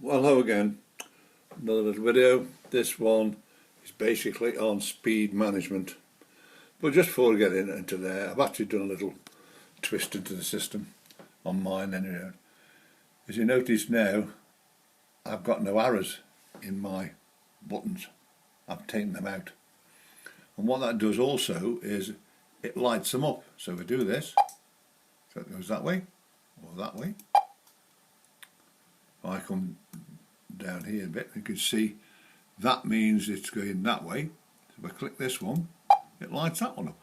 Well, hello again. Another little video. This one is basically on speed management. But just before we get into there, I've actually done a little twist into the system on mine anyway. As you notice now, I've got no arrows in my buttons. I've taken them out. And what that does also is it lights them up. So if we do this, so it goes that way or that way. If I come down here a bit, you can see that means it's going that way. So if I click this one, it lights that one up.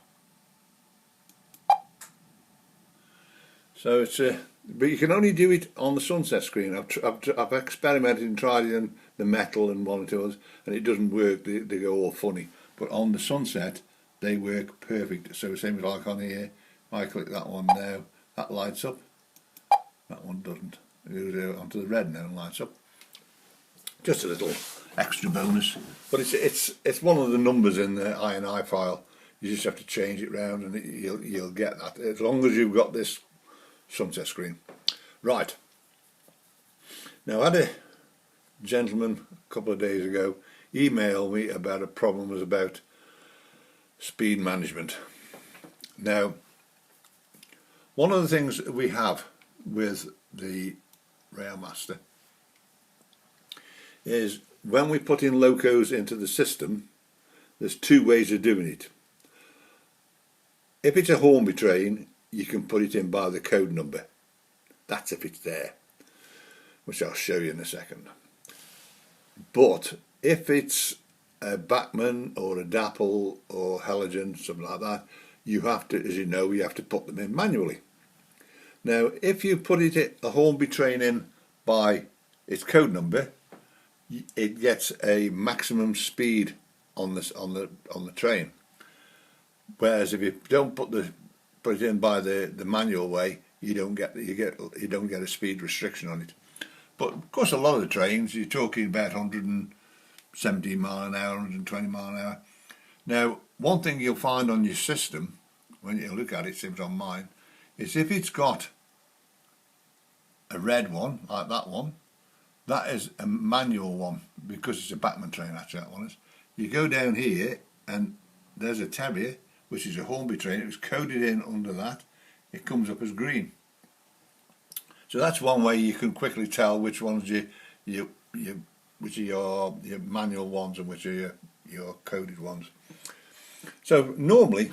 So it's but you can only do it on the sunset screen. I've experimented and tried it in the metal and one or two others, and it doesn't work. They go all funny. But on the sunset, they work perfect. So same as like on here, if I click that one now, that lights up. That one doesn't. It goes onto the red now and lights up. Just a little extra bonus, but it's one of the numbers in the INI file. You just have to change it round, and you'll get that as long as you've got this sunset screen. Right. Now, I had a gentleman a couple of days ago email me about a problem was about speed management. Now, one of the things we have with the Railmaster is when we put in locos into the system, there's two ways of doing it. If it's a Hornby train, you can put it in by the code number. That's if it's there, which I'll show you in a second. But if it's a Bachmann or a Dapple or Heligen, something like that, you have to, as you know, you have to put them in manually. Now, if you put a Hornby train in by its code number, it gets a maximum speed on the train. Whereas if you don't put it in by the manual way, you don't get a speed restriction on it. But of course, a lot of the trains you're talking about 117 mile an hour, 120 mile an hour. Now, one thing you'll find on your system when you look at it, seems on mine, is if it's got a red one like that one, that is a manual one because it's a Bachmann train. Actually, that one is. You go down here and there's a Terrier, which is a Hornby train. It was coded in under that. It comes up as green. So that's one way you can quickly tell which ones which are your manual ones and which are your coded ones. So normally,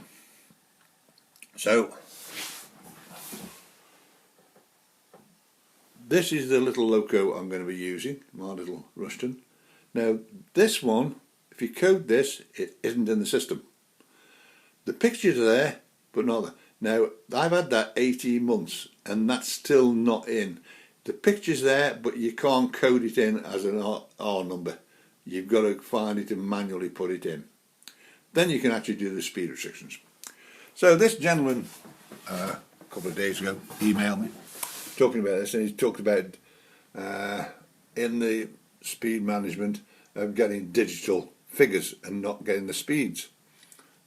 this is the little loco I'm going to be using, my little Rushton. Now this one, if you code this, it isn't in the system. The pictures are there, but not there. Now, I've had that 18 months and that's still not in. The picture's there, but you can't code it in as an R number. You've got to find it and manually put it in. Then you can actually do the speed restrictions. So this gentleman, a couple of days ago, emailed me talking about this, and he talked about in the speed management of getting digital figures and not getting the speeds.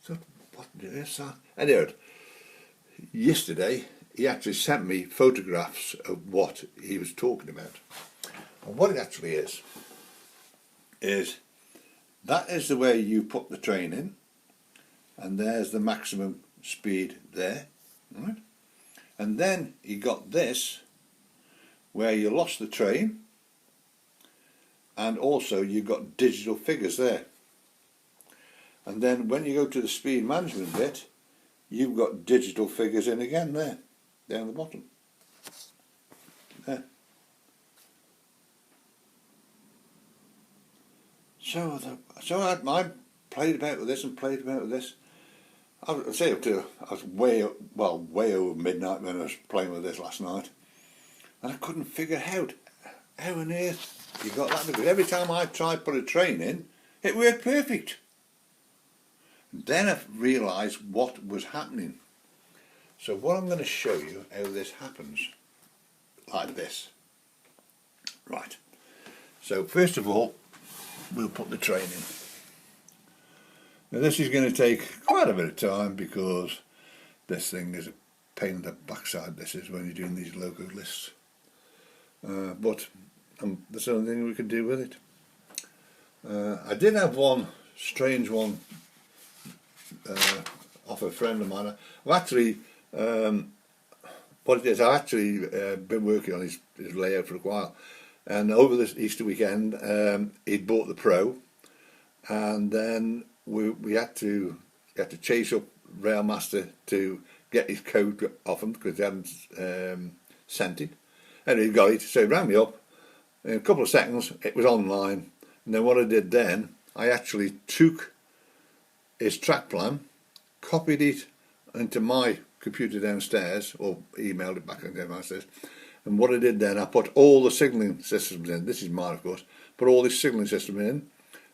So what is that? Anyway, yesterday he actually sent me photographs of what he was talking about. And what it actually is that is the way you put the train in, and there's the maximum speed there, right? And then you got this, where you lost the train, and also you've got digital figures there. And then when you go to the speed management bit, you've got digital figures in again there, down the bottom. There. So I played about with this and played about with this. I'd say I was way over midnight when I was playing with this last night, and I couldn't figure out how on earth you got that, because every time I tried to put a train in, it worked perfect. And then I realised what was happening. So what I'm going to show you how this happens, like this. Right. So first of all, we'll put the train in. Now this is going to take quite a bit of time because this thing is a pain in the backside, this is, when you're doing these logo lists. But and that's the only thing we could do with it. I did have one strange one off a friend of mine. I've actually, what it is, I've actually been working on his layout for a while, and over this Easter weekend he'd bought the Pro, and then we had to chase up Railmaster to get his code off him because they hadn't sent it, and he got it, so he rang me up. In a couple of seconds it was online, and then what I did then, I actually took his track plan, copied it into my computer downstairs, or emailed it back downstairs, and what I did then, I put all the signalling systems in. This is mine, of course. Put all this signalling system in.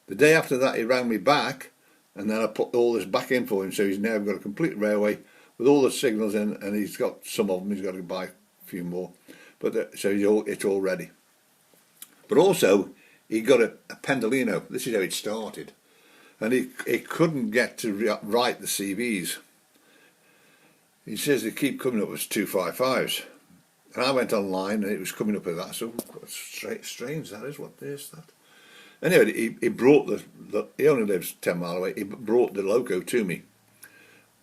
The day after that he rang me back, and then I put all this back in for him, so he's now got a complete railway with all the signals in, and he's got some of them, he's got to buy a few more, but so it's all ready. But also he got a Pendolino. This is how it started, and he couldn't get to write the CVs. He says they keep coming up as 255s, and I went online and it was coming up with that. So strange that is. What is that? Anyway, he brought he only lives 10 miles away. He brought the loco to me,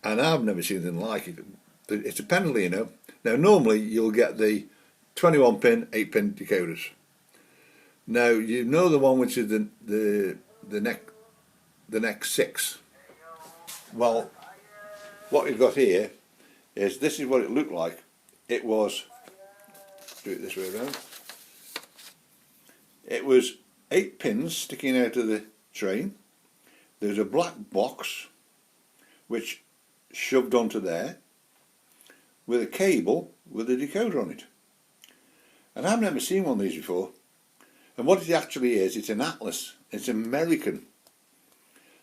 and I've never seen anything like it. It's a Pendolino. Now normally you'll get the 21 pin, 8 pin decoders. Now you know the one which is the next 6. Well, what we've got here is, this is what it looked like. It was, do it this way around. It was 8 pins sticking out of the train. There's a black box which shoved onto there with a cable with a decoder on it. And I've never seen one of these before. And what it actually is, it's an Atlas. It's American.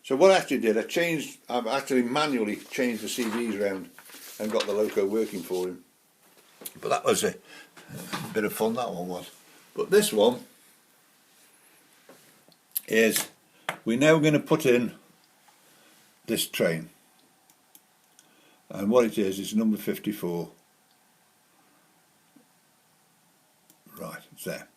So what I actually did, I've actually manually changed the CVs around and got the loco working for him. But that was a bit of fun, that one was. But this one is, we're now going to put in this train. And what it is number 54. Right, it's there.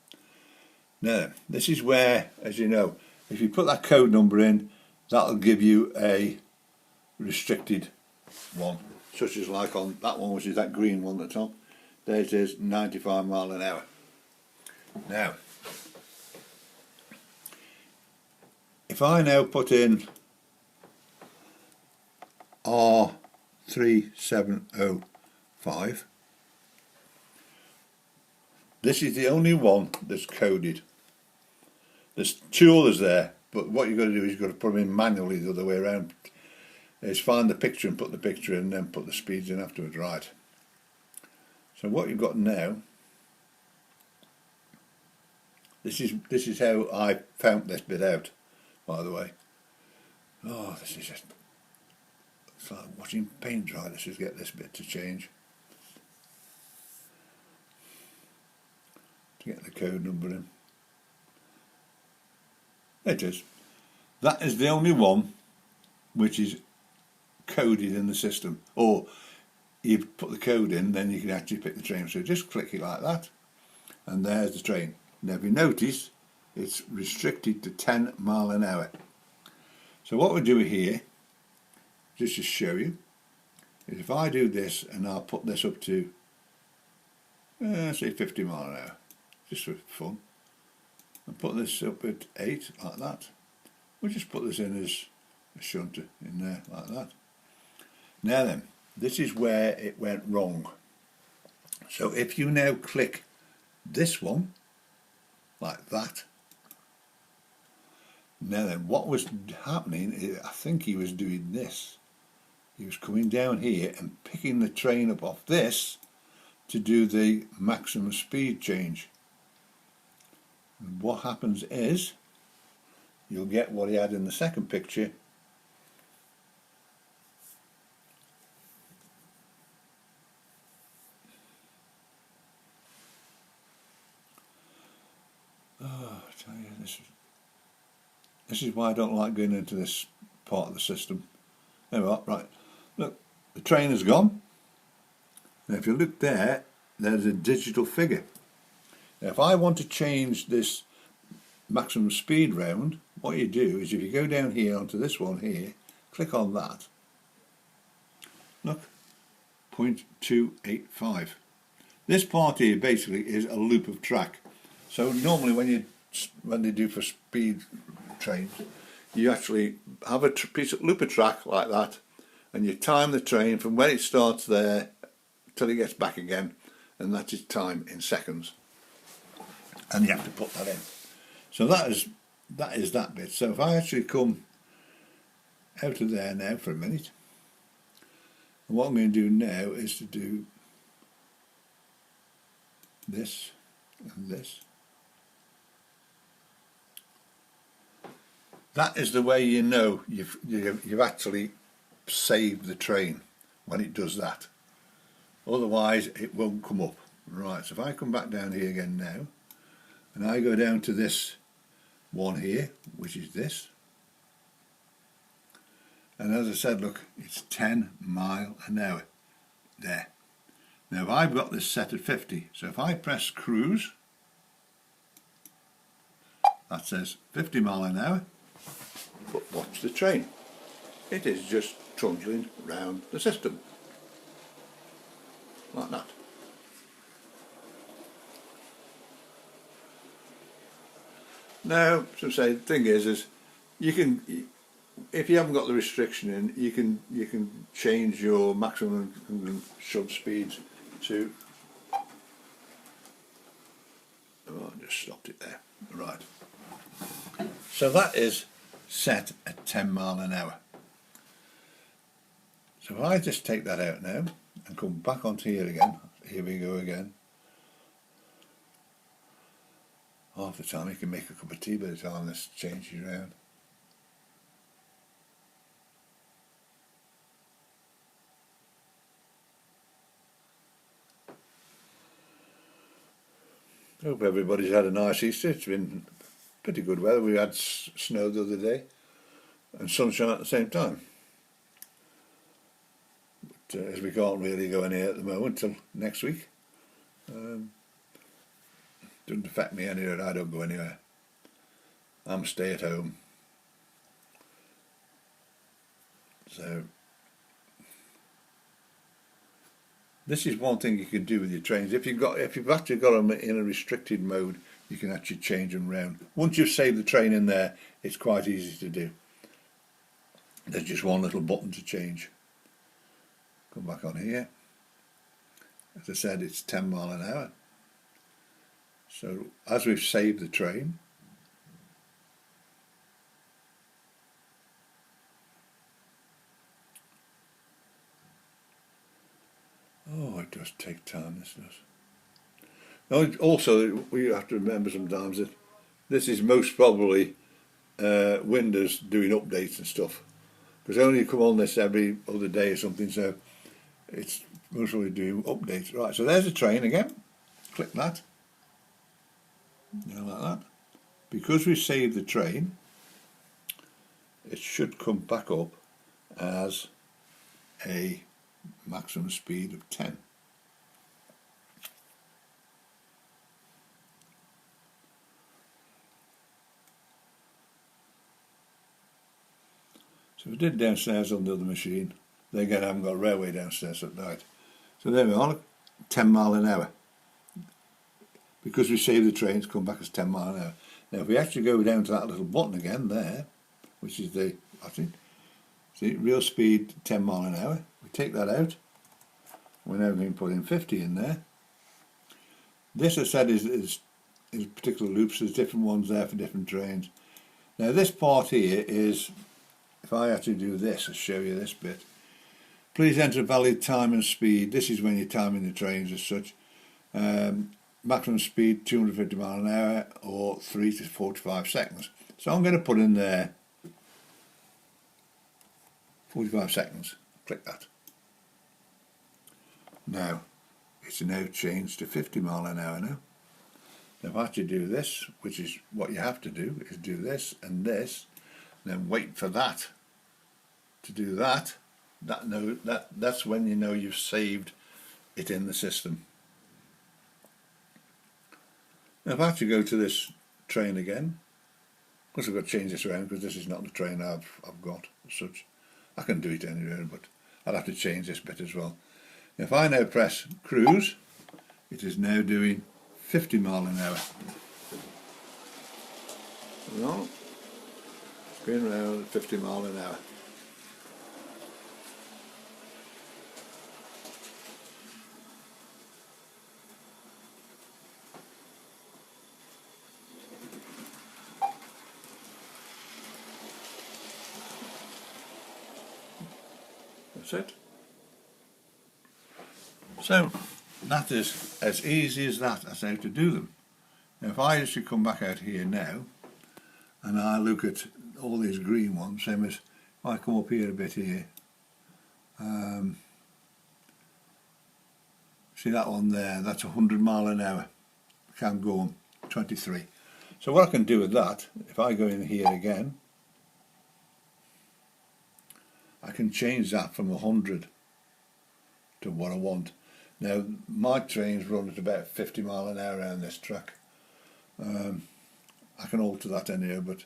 Now, this is where, as you know, if you put that code number in, that'll give you a restricted one, such as like on that one, which is that green one that's on. There it is, 95 miles an hour. Now, if I now put in R3705, this is the only one that's coded. There's 2 others there, but what you've got to do is you've got to put them in manually the other way around. Is find the picture and put the picture in, and then put the speeds in afterwards, right? So what you've got now, this is how I found this bit out, by the way. Oh, this is just, it's like watching paint dry. Let's just get this bit to change. To get the code number in. There it is. That is the only one which is coded in the system. Or you put the code in, then you can actually pick the train. So just click it like that, and there's the train. Now if you notice, it's restricted to 10 miles an hour. So what we do here, just to show you, is if I do this and I'll put this up to say 50 miles an hour, just for fun, and put this up at 8 like that. We'll just put this in as a shunter in there like that. Now then, this is where it went wrong. So if you now click this one like that, now then, what was happening is, I think he was doing this. He was coming down here and picking the train up off this to do the maximum speed change. And what happens is, you'll get what he had in the second picture. Oh, I tell you, this is why I don't like going into this part of the system. There we are, right. Look, the train has gone. Now if you look there, there's a digital figure. Now, if I want to change this maximum speed round, what you do is if you go down here onto this one here, click on that. Look, 0.285. This part here basically is a loop of track. So normally when they do for speed trains, you actually have a piece of loop of track like that, and you time the train from when it starts there till it gets back again, and that is time in seconds. And you have to put that in. So that is that bit. So if I actually come out of there now for a minute, and what I'm going to do now is to do this and this. That is the way you know you've actually saved the train, when it does that. Otherwise it won't come up. Right, so if I come back down here again now, and I go down to this one here, which is this, and as I said, look, it's 10 miles an hour there. Now I've got this set at 50, so if I press cruise, that says 50 miles an hour, but watch the train. It is just trundling round the system, like that. Now, as I say, the thing is you can, if you haven't got the restriction in, you can change your maximum and sub speeds to. Oh, I just stopped it there. Right. So that is set at 10 miles an hour. So if I just take that out now and come back onto here again, here we go again. Half the time you can make a cup of tea by the time this changes around. Hope everybody's had a nice Easter. It's been pretty good weather. We had snow the other day and sunshine at the same time. But as we can't really go anywhere at the moment till next week, doesn't affect me anywhere. I don't go anywhere. I'm stay at home. So this is one thing you can do with your trains. If you've actually got them in a restricted mode, you can actually change them round. Once you've saved the train in there, it's quite easy to do. There's just one little button to change. Come back on here. As I said, it's 10 miles an hour. So as we've saved the train, oh, it does take time, this does. Now, also, we have to remember sometimes that this is most probably Windows doing updates and stuff, because they only come on this every other day or something, so it's most probably doing updates. Right, so there's a train again. Click that. Like that. Because we saved the train, it should come back up as a maximum speed of 10. So we did downstairs on the other machine. Then again, I haven't got railway downstairs at night. So there we are, 10 miles an hour. Because we saved the trains, come back as 10 miles an hour. Now if we actually go down to that little button again there, which is the, I think, see, real speed 10 miles an hour, we take that out. We're now going to put in 50 in there. This, I said, is particular loops. There's different ones there for different trains. Now this part here is, if I actually do this, I'll show you this bit. Please enter valid time and speed. This is when you're timing the trains as such. Maximum speed 250 miles an hour or 3 to 45 seconds. So I'm going to put in there 45 seconds. Click that. Now it's now changed to 50 miles an hour now. Now if I actually do this, which is what you have to do, is do this and this, then wait for that to do that. That's when you know you've saved it in the system. Now if I actually go to this train again, of course I've got to change this around because this is not the train I've got as such. I can do it anywhere, but I'll have to change this bit as well. If I now press cruise, it is now doing 50 mile an hour. No, it's going around at 50 mile an hour. That's it. So that is as easy as that, as how to do them. Now if I just come back out here now and I look at all these green ones, same as if I come up here a bit here, see that one there, that's 100 mile an hour, can go on 23. So what I can do with that, if I go in here again, I can change that from 100 to what I want. Now my trains run at about 50 mile an hour on this track. I can alter that anyhow, but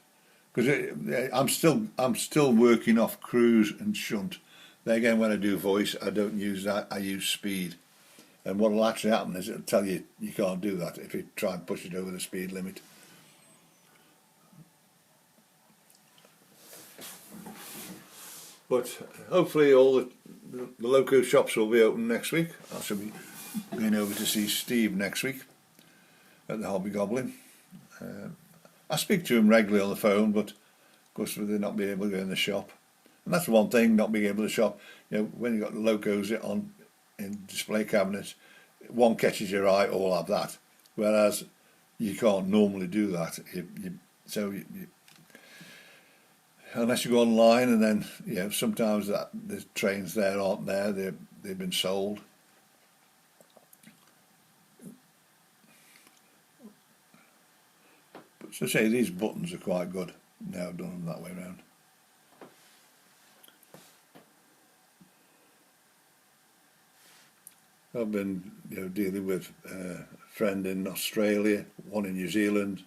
because I'm still working off cruise and shunt. Then again, when I do voice, I don't use that. I use speed, and what will actually happen is it'll tell you you can't do that if you try and push it over the speed limit. But hopefully all the loco shops will be open next week. I shall be going over to see Steve next week at the Hobby Goblin. I speak to him regularly on the phone, but of course they're not being able to go in the shop. And that's one thing, not being able to shop. You know, when you've got the locos on in display cabinets, one catches your eye, all have that. Whereas you can't normally do that. Unless you go online, and then sometimes the trains there aren't there, they've been sold. But so say these buttons are quite good now. I've done them that way around. I've been dealing with a friend in Australia, one in New Zealand,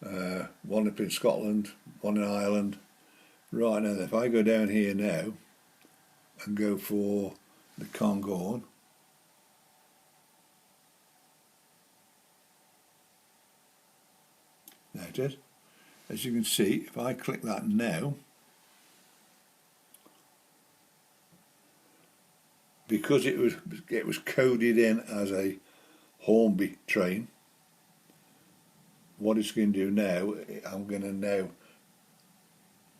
one up in Scotland, one in Ireland. Right, now if I go down here now and go for the Cairngorm, there it is. As you can see, if I click that now, because it was coded in as a Hornby train, what it's going to do now, I'm going to now,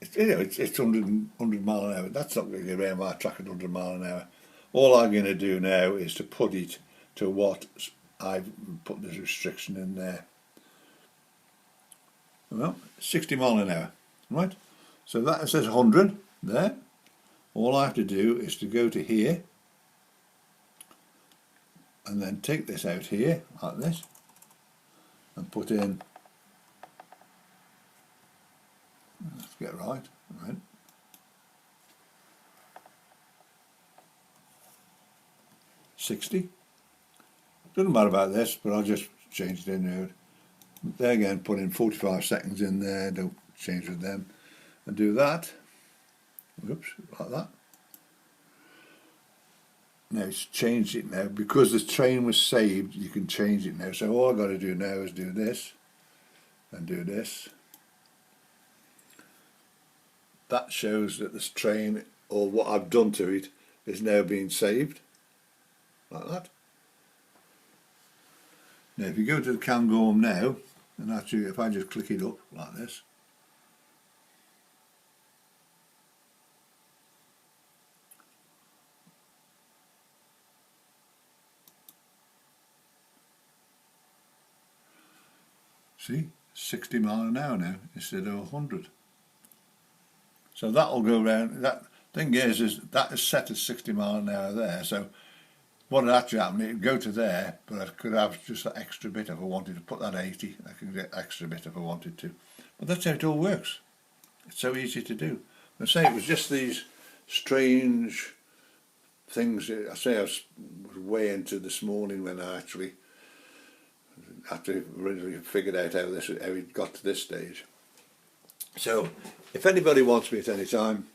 it's 100 mile an hour. That's not going to go around my track at 100 mile an hour. All I'm going to do now is to put it to what I've put this restriction in there. Well, 60 mile an hour, right? So that says 100 there. All I have to do is to go to here and then take this out here like this and put in, let's get right, 60. Doesn't matter about this, but I'll just change it in there. There again, put in 45 seconds in there, don't change with them, and do that. Oops, like that. Now it's changed it now. Because the train was saved, you can change it now. So all I've got to do now is do this and do this. That shows that this train, or what I've done to it, is now being saved. Like that. Now if you go to the Cairngorm now, and actually if I just click it up like this, see, 60 mile an hour now instead of 100. So that'll go round. That thing is that is set at 60 mile an hour there. So what would actually happen, it'd go to there, but I could have just that extra bit if I wanted to put that 80. I could get extra bit if I wanted to. But that's how it all works. It's so easy to do. I say it was just these strange things. I say I was way into this morning when I actually after he really figured out how he got to this stage. So if anybody wants me at any time,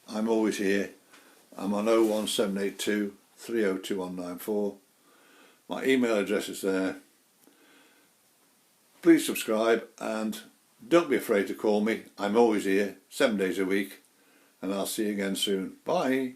I'm always here. I'm on 01782 302194. My email address is there. Please subscribe and don't be afraid to call me. I'm always here, 7 days a week, and I'll see you again soon. Bye.